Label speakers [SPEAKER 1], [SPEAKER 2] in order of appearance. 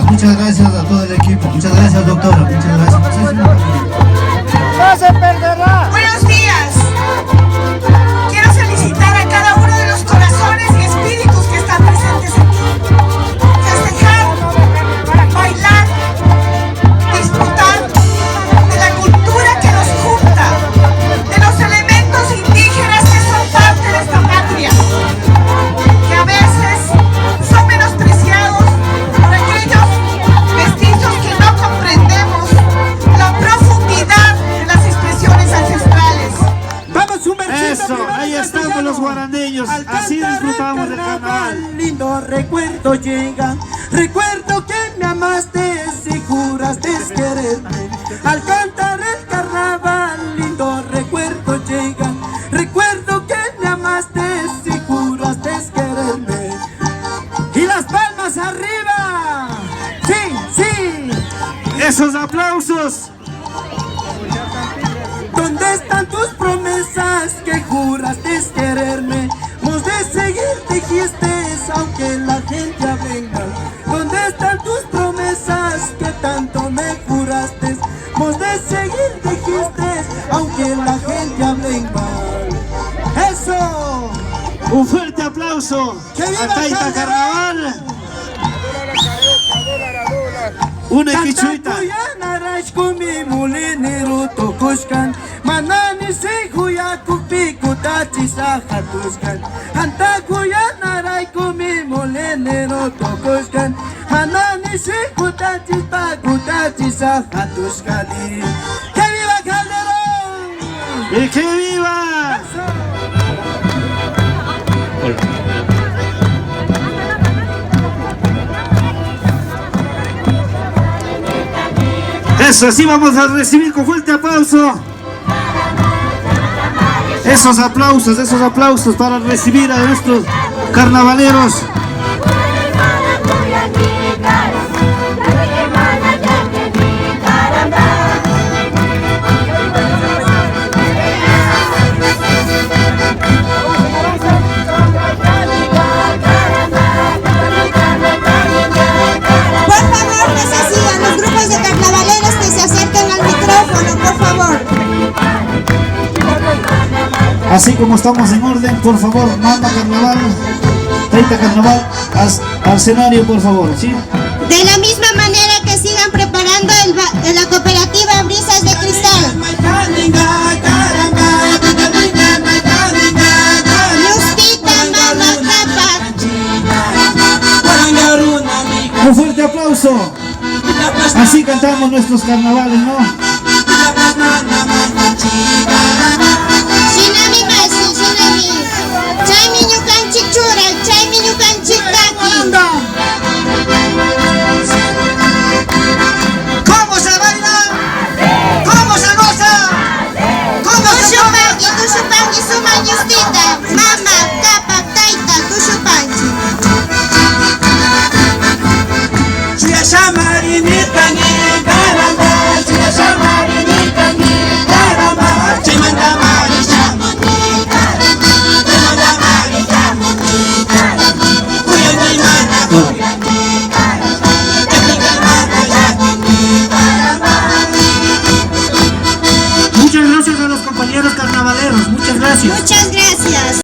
[SPEAKER 1] muchas gracias a todo el equipo, muchas gracias doctora, muchas gracias.
[SPEAKER 2] ¡No se perderá!
[SPEAKER 3] Buenos días. Quiero felicitar a cada uno de los corazones y espíritus que están presentes aquí. Festejar, bailar, disfrutar de la cultura que nos junta, de los elementos indígenas que son parte de esta patria, que a veces son menospreciados por aquellos mestizos que no comprendemos la profundidad de las expresiones ancestrales.
[SPEAKER 2] ¡Vamos un versito!
[SPEAKER 4] Eso, ahí estamos los guarandeños, así disfrutamos del carnaval.
[SPEAKER 2] Lindo recuerdo llega, recuerdo que me amaste si juraste quererme. Al cantar el carnaval, lindo recuerdo llega, recuerdo que me amaste si juraste quererme. Y las palmas arriba, sí, sí.
[SPEAKER 4] Esos aplausos.
[SPEAKER 2] ¿Dónde están tus promesas que juraste quererme? Hemos de seguir, dijiste, aunque la gente hable mal. ¿Dónde están tus promesas que tanto me juraste? Hemos de seguir, dijiste, aunque la gente hable mal. ¡Eso!
[SPEAKER 4] Un fuerte aplauso
[SPEAKER 2] ¡Que viva
[SPEAKER 4] a Taita
[SPEAKER 2] Calderón!
[SPEAKER 4] Carnaval. Una quichuita.
[SPEAKER 2] Kumi mulinero tokushkan manani se huya kupiku tachi sahatuskan anta kuya naray kumi mulinero tokushkan manani se kutachi pakutachi sahatuskan. ¡Que viva Calderón!
[SPEAKER 4] ¡Y que viva! Eso, así vamos a recibir con fuerte aplauso. Esos aplausos para recibir a nuestros carnavaleros. Así como estamos en orden, por favor, manda carnaval, Taita Carnaval al escenario, por favor, ¿sí?
[SPEAKER 5] De la misma manera que sigan preparando la cooperativa Brisas de Cristal. Yustita, mama, capa.
[SPEAKER 4] Un fuerte aplauso. Así cantamos nuestros carnavales, ¿no? Muchas gracias a los compañeros carnavaleros, muchas gracias.
[SPEAKER 5] Muchas gracias.